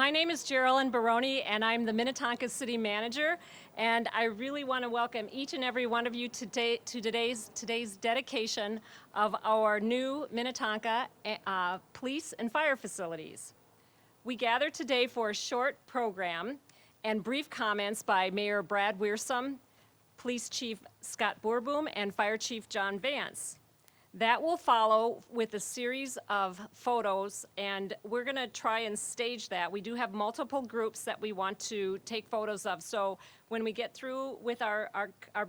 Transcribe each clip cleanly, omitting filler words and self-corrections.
My name is Geraldine Baroni, and I'm the Minnetonka City Manager, and I really want to welcome each and every one of you today to today's dedication of our new Minnetonka police and fire facilities. We gather today for a short program and brief comments by Mayor Brad Weirsome, Police Chief Scott Bourbon, and Fire Chief John Vance. That will follow with a series of photos, and we're going to try and stage that. We do have multiple groups that we want to take photos of, so when we get through with our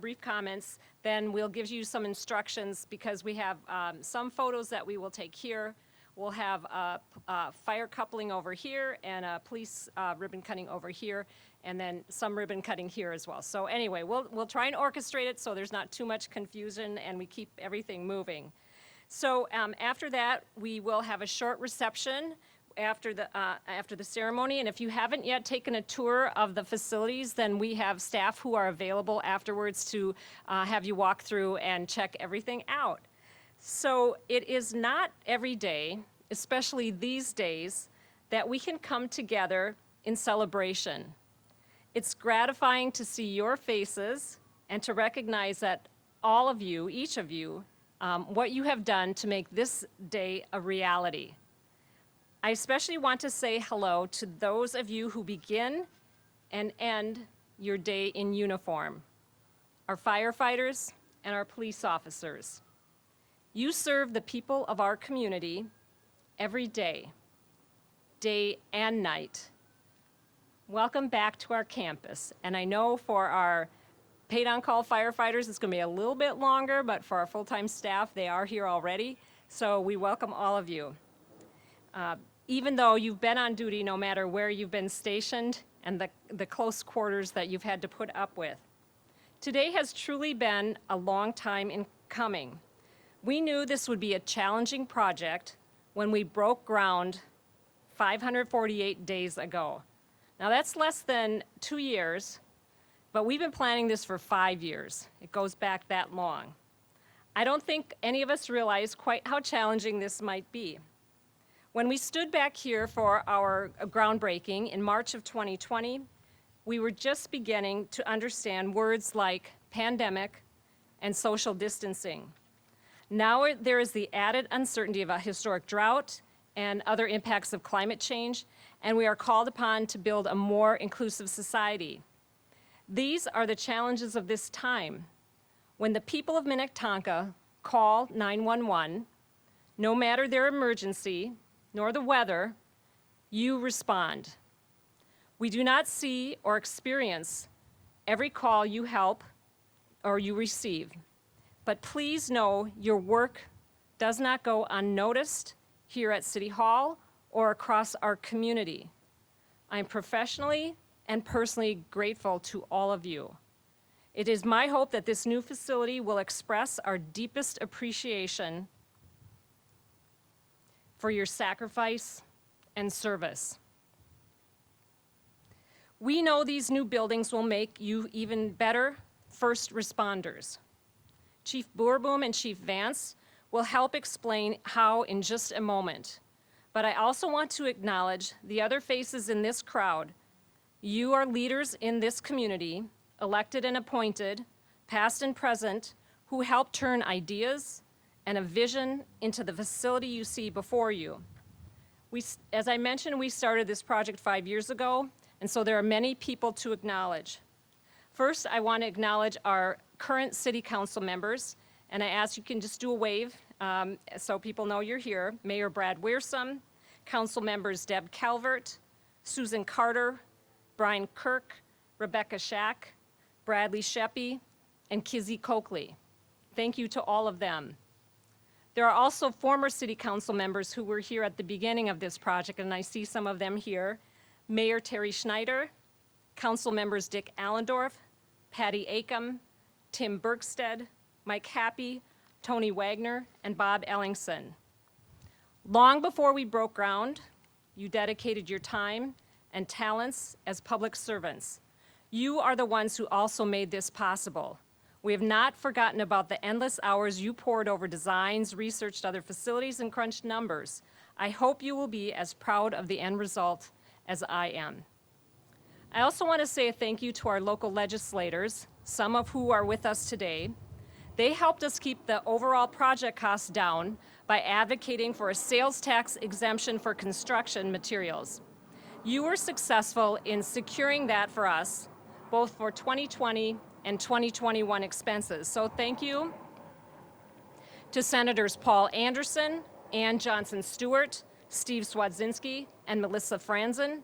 brief comments, then we'll give you some instructions, because we have some photos that we will take here. We'll have a fire coupling over here and a police ribbon cutting over here, and then some ribbon cutting here as well. So anyway, we'll try and orchestrate it so there's not too much confusion and we keep everything moving. So after that, we will have a short reception after the ceremony, and if you haven't yet taken a tour of the facilities, then we have staff who are available afterwards to have you walk through and check everything out. So it is not every day, especially these days, that we can come together in celebration. It's gratifying to see your faces and to recognize that all of you, each of you, what you have done to make this day a reality. I especially want to say hello to those of you who begin and end your day in uniform, our firefighters and our police officers. You serve the people of our community every day, day and night. Welcome back to our campus. And I know for our paid-on-call firefighters, it's going to be a little bit longer, but for our full-time staff, they are here already. So we welcome all of you. Even though you've been on duty, no matter where you've been stationed and the close quarters that you've had to put up with. Today has truly been a long time in coming. We knew this would be a challenging project when we broke ground 548 days ago. Now that's less than 2 years, but we've been planning this for 5 years. It goes back that long. I don't think any of us realized quite how challenging this might be. When we stood back here for our groundbreaking in March of 2020, we were just beginning to understand words like pandemic and social distancing. Now there is the added uncertainty of a historic drought and other impacts of climate change, and we are called upon to build a more inclusive society. These are the challenges of this time. When the people of Minnetonka call 911, no matter their emergency, nor the weather, you respond. We do not see or experience every call you help or you receive. But please know your work does not go unnoticed here at City Hall or across our community. I'm professionally and personally grateful to all of you. It is my hope that this new facility will express our deepest appreciation for your sacrifice and service. We know these new buildings will make you even better first responders. Chief Bourbon and Chief Vance will help explain how in just a moment. But I also want to acknowledge the other faces in this crowd. You are leaders in this community, elected and appointed, past and present, who help turn ideas and a vision into the facility you see before you. As I mentioned, we started this project 5 years ago, and so there are many people to acknowledge. First, I want to acknowledge our current city council members, and I ask you can just do a wave so people know you're here. Mayor Brad Weirsome, council members Deb Calvert, Susan Carter, Brian Kirk, Rebecca Shack, Bradley Sheppy, and Kizzy Coakley. Thank you to all of them. There are also former city council members who were here at the beginning of this project, and I see some of them here. Mayor Terry Schneider, council members Dick Allendorf, Patty Acom, Tim Bergstead, Mike Happy, Tony Wagner, and Bob Ellingson. Long before we broke ground, you dedicated your time and talents as public servants. You are the ones who also made this possible. We have not forgotten about the endless hours you poured over designs, researched other facilities, and crunched numbers. I hope you will be as proud of the end result as I am. I also want to say a thank you to our local legislators, some of who are with us today. They helped us keep the overall project costs down by advocating for a sales tax exemption for construction materials. You were successful in securing that for us, both for 2020 and 2021 expenses. So thank you to Senators Paul Anderson, Ann Johnson Stewart, Steve Swadzinski, and Melissa Franzen,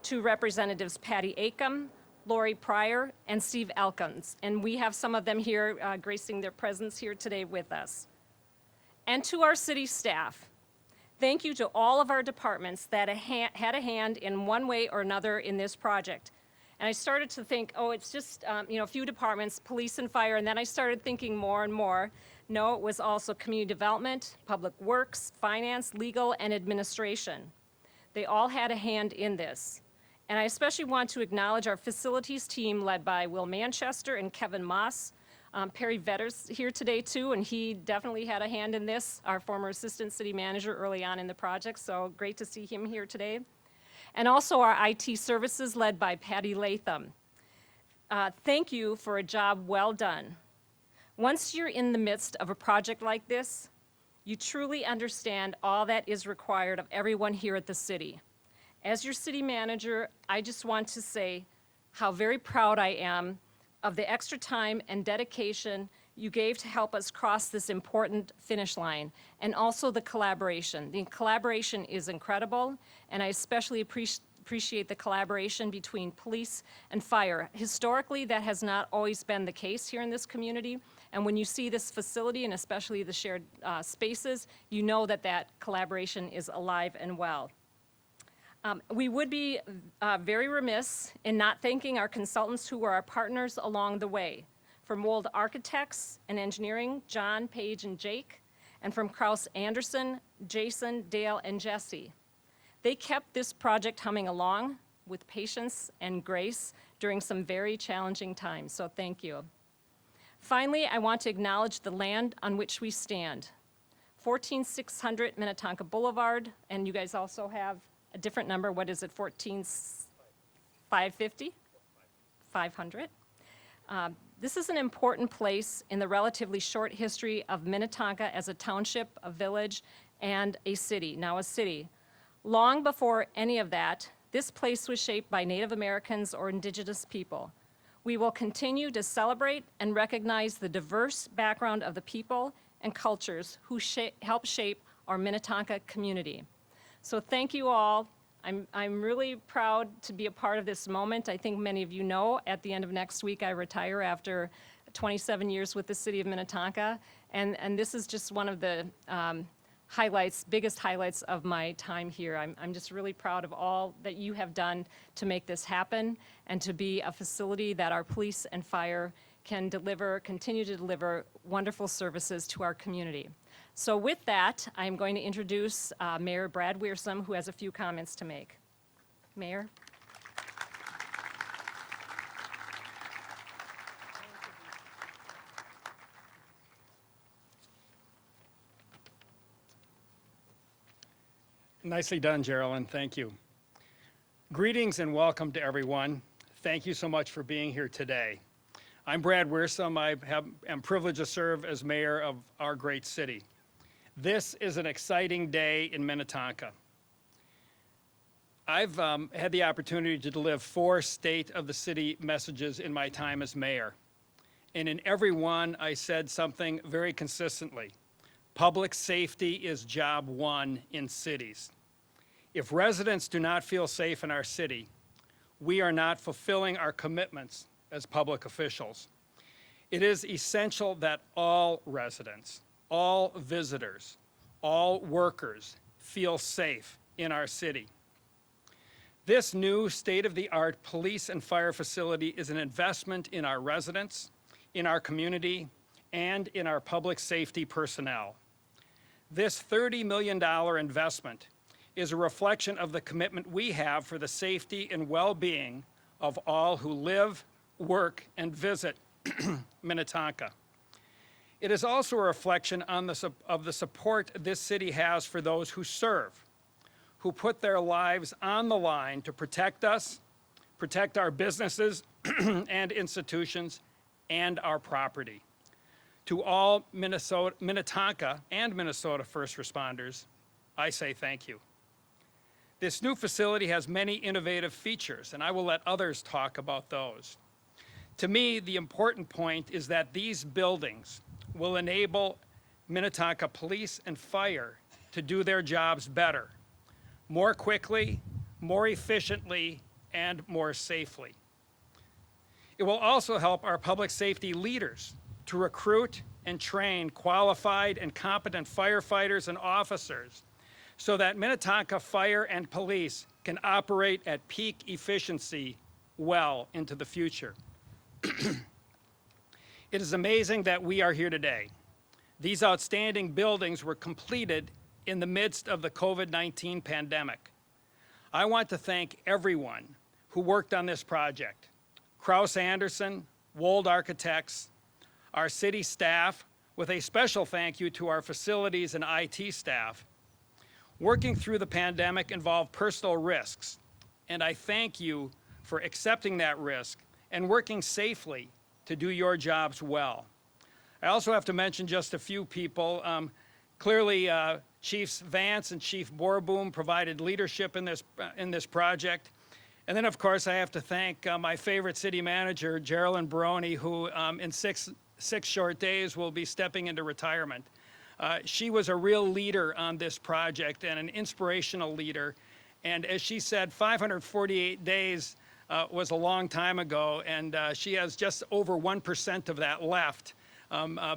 to Representatives Patty Acom, Lori Pryor, and Steve Elkins. And we have some of them here gracing their presence here today with us. And to our city staff, thank you to all of our departments that had a hand in one way or another in this project. And I started to think, oh, it's just a few departments, police and fire, and then I started thinking more and more. No, it was also community development, public works, finance, legal, and administration. They all had a hand in this. And I especially want to acknowledge our facilities team led by Will Manchester and Kevin Moss. Perry Vetter's here today too, and he definitely had a hand in this, our former assistant city manager early on in the project, so great to see him here today. And also our IT services led by Patty Latham. Thank you for a job well done. Once you're in the midst of a project like this, you truly understand all that is required of everyone here at the city. As your city manager, I just want to say how very proud I am of the extra time and dedication you gave to help us cross this important finish line, and also the collaboration. The collaboration is incredible, and I especially appreciate the collaboration between police and fire. Historically, that has not always been the case here in this community, and when you see this facility, and especially the shared spaces, you know that that collaboration is alive and well. We would be very remiss in not thanking our consultants who were our partners along the way. From Wold Architects and Engineering, John, Paige, and Jake, and from Kraus Anderson, Jason, Dale, and Jesse. They kept this project humming along with patience and grace during some very challenging times, so thank you. Finally, I want to acknowledge the land on which we stand. 14600 Minnetonka Boulevard, and you guys also have a different number. What is it, 14550? 500. This is an important place in the relatively short history of Minnetonka as a township, a village, and a city, now a city. Long before any of that, this place was shaped by Native Americans or indigenous people. We will continue to celebrate and recognize the diverse background of the people and cultures who help shape our Minnetonka community. So thank you all. I'm really proud to be a part of this moment. I think many of you know at the end of next week I retire after 27 years with the city of Minnetonka, and this is just one of the biggest highlights of my time here. I'm just really proud of all that you have done to make this happen and to be a facility that our police and fire can continue to deliver wonderful services to our community. So with that, I'm going to introduce Mayor Brad Weirsome, who has a few comments to make. Mayor. Nicely done, Geraldine. Thank you. Greetings and welcome to everyone. Thank you so much for being here today. I'm Brad Weirsome. I am privileged to serve as mayor of our great city. This is an exciting day in Minnetonka. I've had the opportunity to deliver 4 State of the City messages in my time as mayor. And in every one, I said something very consistently. Public safety is job one in cities. If residents do not feel safe in our city, we are not fulfilling our commitments as public officials. It is essential that all residents, all visitors, all workers feel safe in our city. This new state-of-the-art police and fire facility is an investment in our residents, in our community, and in our public safety personnel. This $30 million investment is a reflection of the commitment we have for the safety and well-being of all who live, work, and visit Minnetonka. It is also a reflection of the support this city has for those who serve, who put their lives on the line to protect us, protect our businesses and institutions, and our property. To all Minnetonka and Minnesota first responders, I say thank you. This new facility has many innovative features, and I will let others talk about those. To me, the important point is that these buildings will enable Minnetonka Police and Fire to do their jobs better, more quickly, more efficiently, and more safely. It will also help our public safety leaders to recruit and train qualified and competent firefighters and officers so that Minnetonka Fire and Police can operate at peak efficiency well into the future. It is amazing that we are here today. These outstanding buildings were completed in the midst of the COVID-19 pandemic. I want to thank everyone who worked on this project. Kraus Anderson, Wold Architects, our city staff, with a special thank you to our facilities and IT staff. Working through the pandemic involved personal risks, and I thank you for accepting that risk and working safely to do your jobs well. I also have to mention just a few people. Clearly, Chiefs Vance and Chief Bourbon provided leadership in this project. And then, of course, I have to thank my favorite city manager, Geraldine Baroni, who in six short days will be stepping into retirement. She was a real leader on this project and an inspirational leader. And as she said, 548 days was a long time ago, and she has just over 1% of that left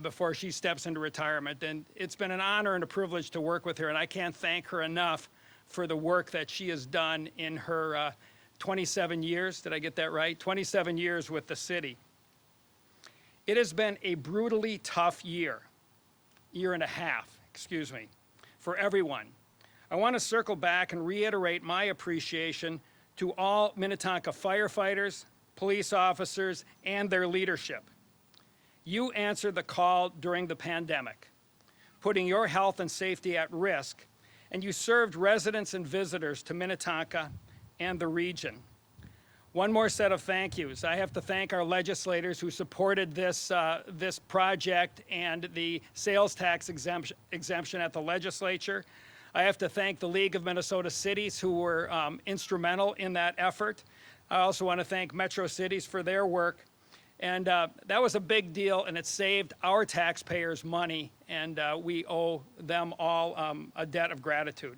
before she steps into retirement. And it's been an honor and a privilege to work with her, and I can't thank her enough for the work that she has done in her 27 years, did I get that right? 27 years with the city. It has been a brutally tough year and a half, for everyone. I want to circle back and reiterate my appreciation to all Minnetonka firefighters, police officers, and their leadership. You answered the call during the pandemic, putting your health and safety at risk, and you served residents and visitors to Minnetonka and the region. One more set of thank yous. I have to thank our legislators who supported this project and the sales tax exemption at the legislature. I have to thank the League of Minnesota Cities who were instrumental in that effort. I also want to thank Metro Cities for their work. And that was a big deal, and it saved our taxpayers money, and we owe them all a debt of gratitude.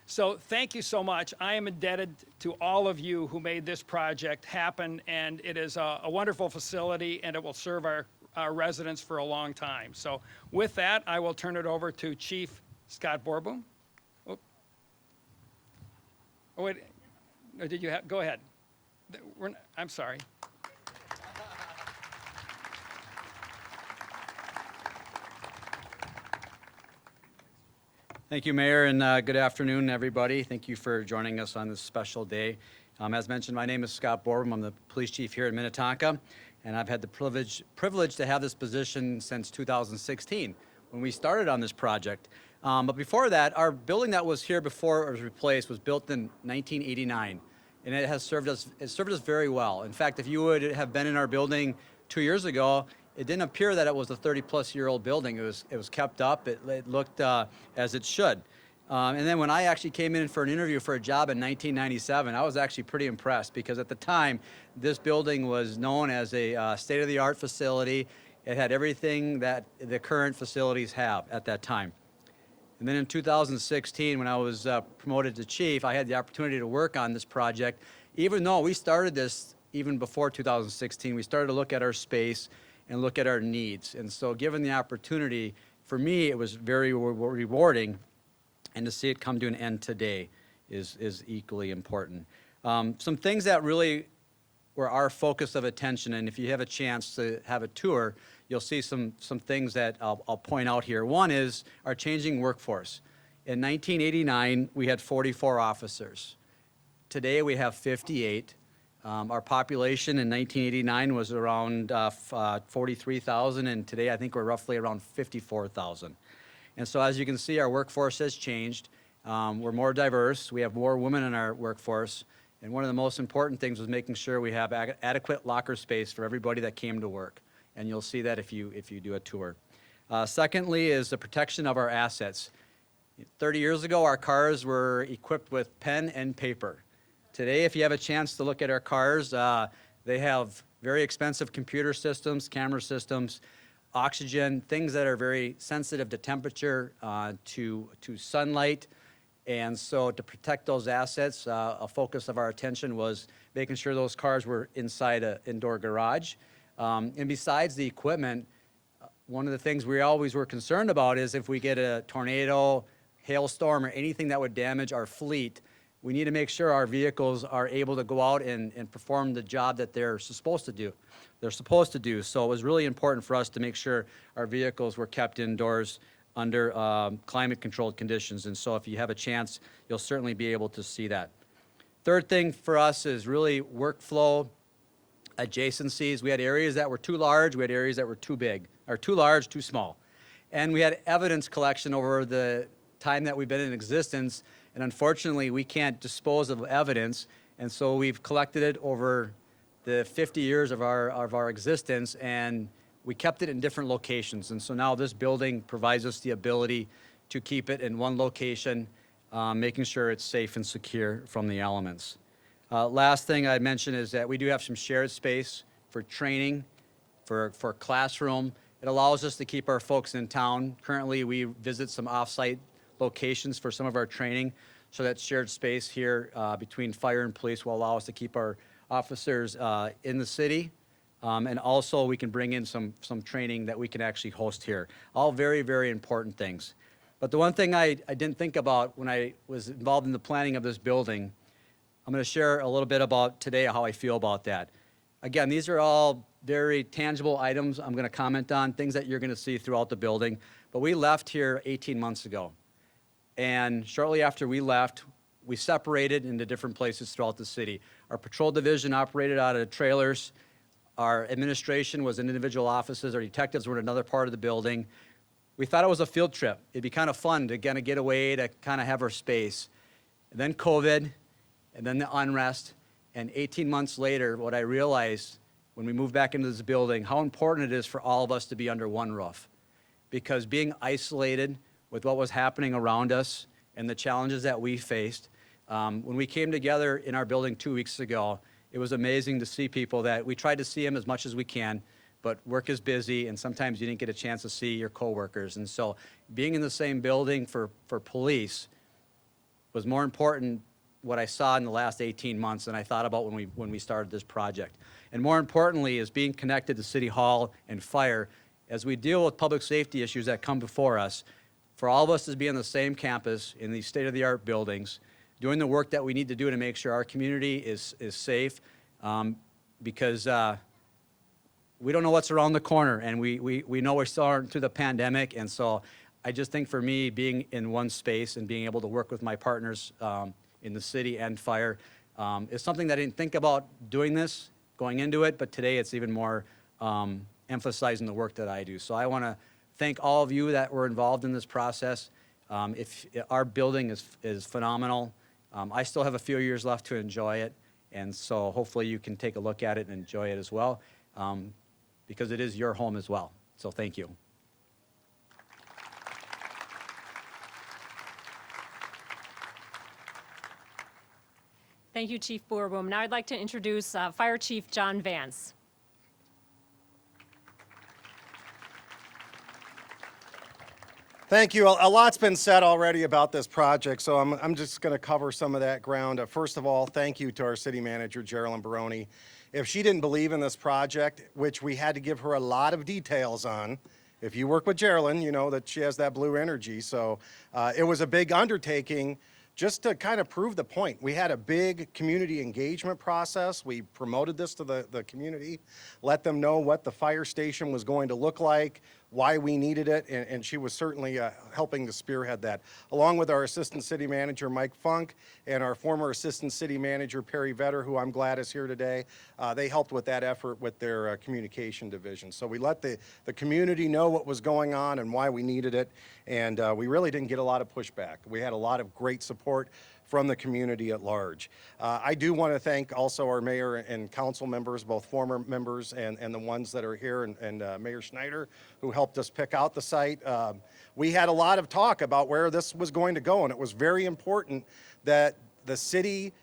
So thank you so much. I am indebted to all of you who made this project happen, and it is a wonderful facility, and it will serve our residents for a long time. So with that, I will turn it over to Chief Scott Bourbon. Oh, wait, or did you have, go ahead. I'm sorry. Thank you, Mayor, and good afternoon, everybody. Thank you for joining us on this special day. As mentioned, my name is Scott Bourbon. I'm the police chief here in Minnetonka, and I've had the privilege to have this position since 2016 when we started on this project. But before that, our building that was here before it was replaced was built in 1989, and it has served us very well. In fact, if you would have been in our building 2 years ago, it didn't appear that it was a 30-plus-year-old building. It was kept up. It looked as it should. And then when I actually came in for an interview for a job in 1997, I was actually pretty impressed because at the time, this building was known as a state-of-the-art facility. It had everything that the current facilities have at that time. And then in 2016, when I was promoted to chief, I had the opportunity to work on this project. Even though we started this even before 2016, we started to look at our space and look at our needs. And so given the opportunity, for me, it was very rewarding, and to see it come to an end today is equally important. Some things that really were our focus of attention, and if you have a chance to have a tour, you'll see some things that I'll point out here. One is our changing workforce. In 1989, we had 44 officers. Today, we have 58. Our population in 1989 was around 43,000, and today I think we're roughly around 54,000. And so as you can see, our workforce has changed, We're more diverse. We have more women in our workforce. And one of the most important things was making sure we have adequate locker space for everybody that came to work. And you'll see that if you do a tour. Secondly is the protection of our assets. 30 years ago, our cars were equipped with pen and paper. Today, if you have a chance to look at our cars, they have very expensive computer systems, camera systems, oxygen, things that are very sensitive to temperature, to sunlight. And so to protect those assets, a focus of our attention was making sure those cars were inside an indoor garage. And besides the equipment, one of the things we always were concerned about is if we get a tornado, hailstorm, or anything that would damage our fleet, we need to make sure our vehicles are able to go out and perform the job that they're supposed to do. So it was really important for us to make sure our vehicles were kept indoors under climate-controlled conditions. And so if you have a chance, you'll certainly be able to see that. Third thing for us is really workflow adjacencies. We had areas that were too large. We had areas that were too big, or too large, too small. And we had evidence collection over the time that we've been in existence. And unfortunately, we can't dispose of evidence. And so we've collected it over the 50 years of our existence, and we kept it in different locations. And so now this building provides us the ability to keep it in one location, making sure it's safe and secure from the elements. Last thing I'd mention is that we do have some shared space for training, for classroom. It allows us to keep our folks in town. Currently, we visit some off-site locations for some of our training, so that shared space here between fire and police will allow us to keep our officers in the city. And also we can bring in some training that we can actually host here. All very, very important things. But the one thing I didn't think about when I was involved in the planning of this building, I'm going to share a little bit about today how I feel about that. Again, these are all very tangible items I'm going to comment on, things that you're going to see throughout the building. But we left here 18 months ago. And shortly after we left, we separated into different places throughout the city. Our patrol division operated out of trailers. Our administration was in individual offices. Our detectives were in another part of the building. We thought it was a field trip. It'd be kind of fun to kind of get away, to kind of have our space. And then COVID, and then the unrest. And 18 months later, what I realized when we moved back into this building, how important it is for all of us to be under one roof. Because being isolated with what was happening around us and the challenges that we faced, when we came together in our building 2 weeks ago, it was amazing to see people that we tried to see them as much as we can, but work is busy, and sometimes you didn't get a chance to see your coworkers. And so being in the same building for police was more important, what I saw in the last 18 months, than I thought about when we started this project. And more importantly is being connected to City Hall and fire as we deal with public safety issues that come before us. For all of us to be on the same campus in these state-of-the-art buildings, doing the work that we need to do to make sure our community is safe, because we don't know what's around the corner, and we know we're still through the pandemic. And so I just think for me, being in one space and being able to work with my partners in the city and fire is something that I didn't think about doing this going into it, but today it's even more emphasizing the work that I do. So I want to thank all of you that were involved in this process. If our building is phenomenal. I still have a few years left to enjoy it, and so hopefully you can take a look at it and enjoy it as well, because it is your home as well. So thank you. Thank you, Chief Bourbon. Now I'd like to introduce Fire Chief John Vance. Thank you. A lot's been said already about this project, so I'm just going to cover some of that ground. First of all, thank you to our city manager, Geraldine Baroni. If she didn't believe in this project, which we had to give her a lot of details on, if you work with Geraldine, you know that she has that blue energy. So it was a big undertaking just to kind of prove the point. We had a big community engagement process. We promoted this to the community, let them know what the fire station was going to look like, why we needed it, and she was certainly helping to spearhead that, along with our Assistant City Manager, Mike Funk, and our former Assistant City Manager, Perry Vetter, who I'm glad is here today. They helped with that effort with their communication division. So we let the community know what was going on and why we needed it, and we really didn't get a lot of pushback. We had a lot of great support from the community at large. I do want to thank also our mayor and council members, both former members and the ones that are here, and Mayor Schneider, who helped us pick out the site. We had a lot of talk about where this was going to go, and it was very important that the city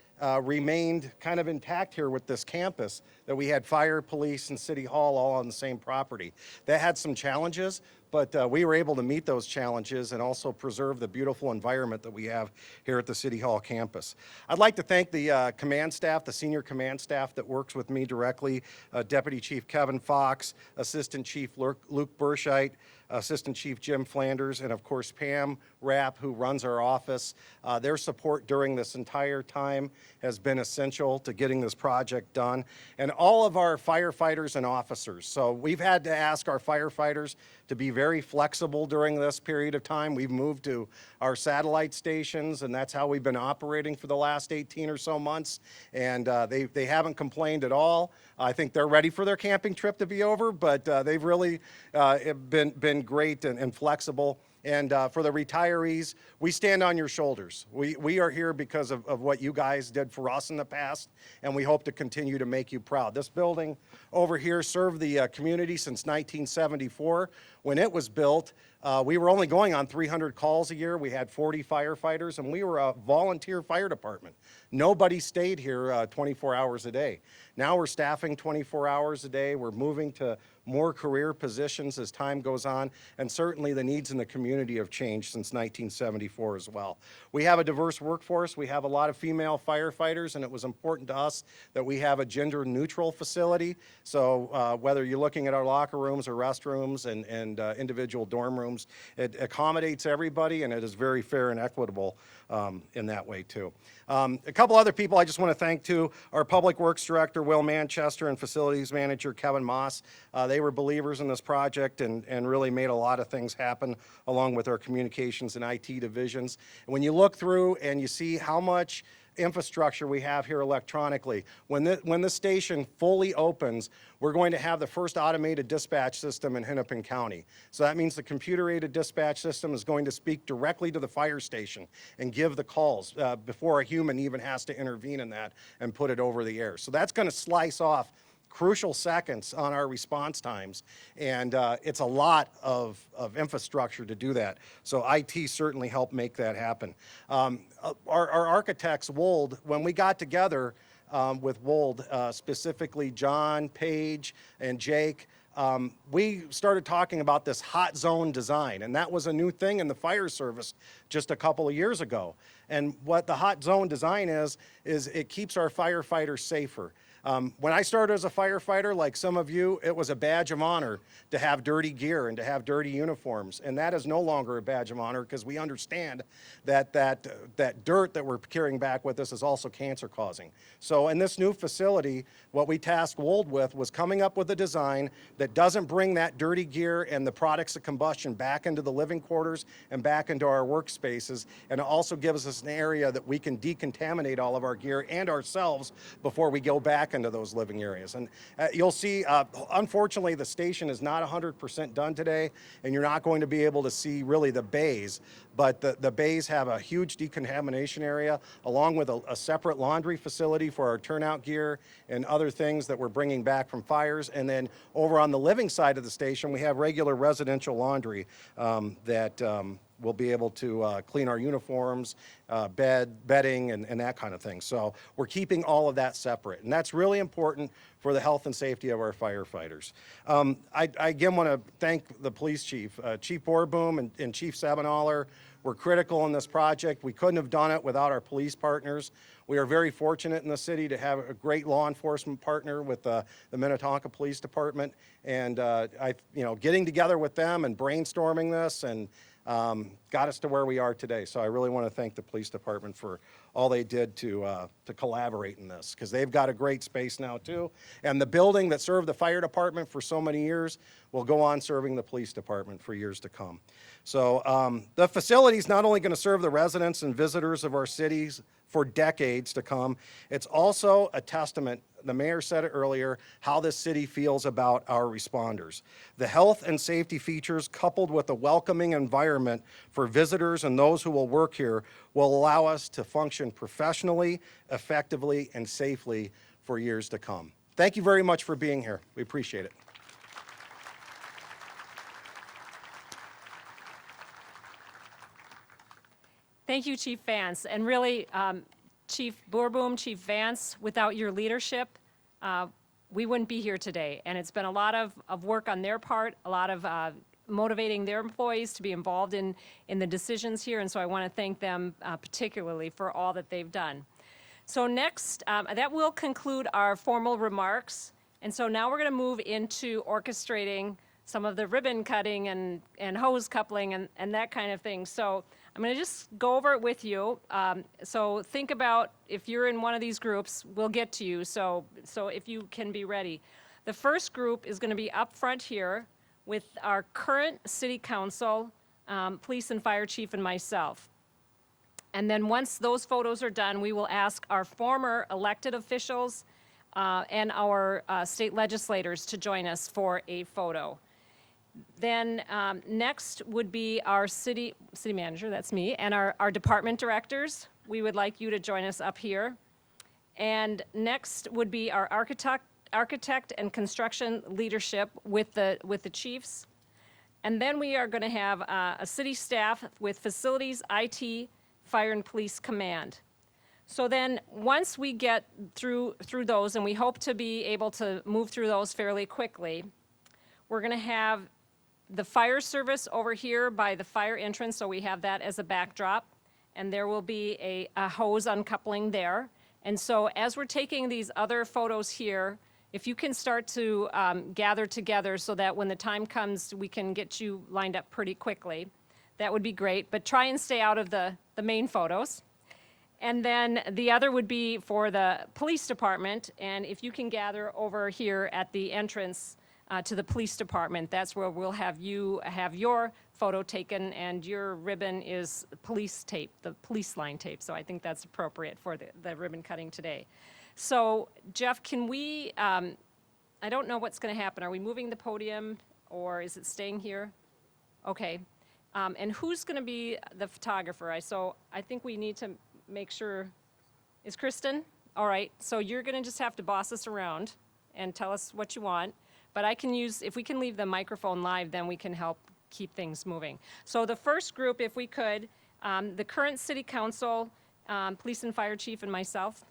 remained kind of intact here with this campus, that we had fire, police, and city hall all on the same property. That had some challenges, but we were able to meet those challenges and also preserve the beautiful environment that we have here at the City Hall campus. I'd like to thank the command staff, the senior command staff that works with me directly, Deputy Chief Kevin Fox, Assistant Chief Luke Burscheit, Assistant Chief Jim Flanders, and of course Pam Rapp, who runs our office. Their support during this entire time has been essential to getting this project done. And all of our firefighters and officers. So we've had to ask our firefighters to be very flexible during this period of time. We've moved to our satellite stations, and that's how we've been operating for the last 18 or so months. And they haven't complained at all. I think they're ready for their camping trip to be over, but they've really been great and flexible. And for the retirees, we stand on your shoulders. We are here because of what you guys did for us in the past, and we hope to continue to make you proud. This building over here served the community since 1974. When it was built, we were only going on 300 calls a year. We had 40 firefighters, and we were a volunteer fire department. Nobody stayed here 24 hours a day. Now we're staffing 24 hours a day. We're moving to more career positions as time goes on, and certainly the needs in the community have changed since 1974 as well. We have a diverse workforce. We have a lot of female firefighters, and it was important to us that we have a gender-neutral facility. So whether you're looking at our locker rooms or restrooms and individual dorm rooms, it accommodates everybody, and it is very fair and equitable in that way too. A couple other people I just want to thank too, our Public Works Director, Will Manchester, and Facilities Manager, Kevin Moss. They were believers in this project and really made a lot of things happen along with our communications and IT divisions. And when you look through and you see how much infrastructure we have here electronically, when the station fully opens, we're going to have the first automated dispatch system in Hennepin County. So that means the computer-aided dispatch system is going to speak directly to the fire station and give the calls before a human even has to intervene in that and put it over the air. So that's going to slice off crucial seconds on our response times, and it's a lot of infrastructure to do that. So IT certainly helped make that happen. Our architects, Wold, when we got together with Wold, specifically John, Paige, and Jake, we started talking about this hot zone design, and that was a new thing in the fire service just a couple of years ago. And what the hot zone design is it keeps our firefighters safer. When I started as a firefighter, like some of you, it was a badge of honor to have dirty gear and to have dirty uniforms. And that is no longer a badge of honor because we understand that dirt that we're carrying back with us is also cancer causing. So in this new facility, what we tasked Wold with was coming up with a design that doesn't bring that dirty gear and the products of combustion back into the living quarters and back into our workspaces. And it also gives us an area that we can decontaminate all of our gear and ourselves before we go back into those living areas. And you'll see, unfortunately, the station is not 100% done today, and you're not going to be able to see really the bays, but the bays have a huge decontamination area along with a separate laundry facility for our turnout gear and other things that we're bringing back from fires. And then over on the living side of the station, we have regular residential laundry that we'll be able to clean our uniforms, bedding, and that kind of thing. So we're keeping all of that separate, and that's really important for the health and safety of our firefighters. I again want to thank the police chief. Chief Bourbon and Chief Sabinaler were critical in this project. We couldn't have done it without our police partners. We are very fortunate in the city to have a great law enforcement partner with the Minnetonka Police Department, and getting together with them and brainstorming this and got us to where we are today. So I really want to thank the police department for all they did to collaborate in this, because they've got a great space now too. And the building that served the fire department for so many years will go on serving the police department for years to come. So the facility is not only going to serve the residents and visitors of our cities for decades to come, it's also a testament, the mayor said it earlier, how this city feels about our responders. The health and safety features coupled with a welcoming environment for visitors and those who will work here will allow us to function professionally, effectively, and safely for years to come. Thank you very much for being here. We appreciate it. Thank you, Chief Vance. And really, Chief Bourbon, Chief Vance, without your leadership, we wouldn't be here today. And it's been a lot of work on their part, a lot of motivating their employees to be involved in the decisions here. And so I want to thank them particularly for all that they've done. So next, that will conclude our formal remarks. And so now we're going to move into orchestrating some of the ribbon cutting and hose coupling and that kind of thing. So I'm going to just go over it with you. So think about if you're in one of these groups, we'll get to you. So if you can be ready. The first group is going to be up front here with our current city council, police and fire chief, and myself. And then once those photos are done, we will ask our former elected officials and our state legislators to join us for a photo. Then next would be our city manager, that's me, and our department directors. We would like you to join us up here. And next would be our architect and construction leadership with the chiefs. And then we are going to have a city staff with facilities, IT, fire and police command. So then once we get through those, and we hope to be able to move through those fairly quickly, we're going to have the fire service over here by the fire entrance, so we have that as a backdrop, and there will be a hose uncoupling there. And so as we're taking these other photos here, if you can start to gather together so that when the time comes, we can get you lined up pretty quickly, that would be great. But try and stay out of the main photos. And then the other would be for the police department, and if you can gather over here at the entrance to the police department, that's where we'll have you have your photo taken, and your ribbon is police tape, the police line tape. So I think that's appropriate for the ribbon cutting today. So Jeff, can we, I don't know what's going to happen. Are we moving the podium or is it staying here? Okay. And who's going to be the photographer? So I think we need to make sure, is Kristen? All right. So you're going to just have to boss us around and tell us what you want. But I can use, if we can leave the microphone live, then we can help keep things moving. So the first group, if we could, the current city council, police and fire chief, and myself.